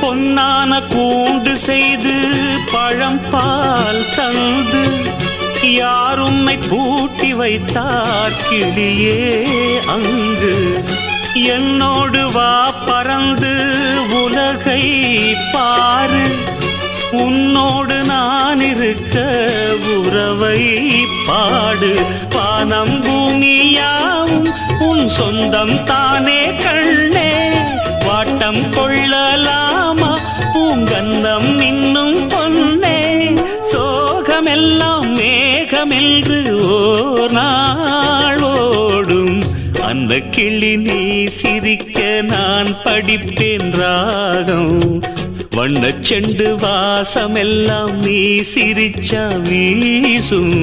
பொன்னான கூண்டு செய்து பழம் பால் தந்து யார் உன்னை பூட்டி வைத்தார் கிளியே அங்கு என்னோடு வா பறந்து உலகை பாரு உன்னோடு நான் இருக்க உறவை பாடு வானம் பூமியாவும் உன் சொந்தம் தானே கண்ணே வாட்டம் கொள்ளலாமா பூங்கந்தம் இன்னும் பொன்னே சோகமெல்லாம் மேகமென்று ஓர் நாள் ஓடும் அந்த கிளி நீ சிரிக்க நான் படிப்பேன் ராகம் வண்ணச் செண்டு வாசமெல்லாம் நீ சிரிச்சா வீசும்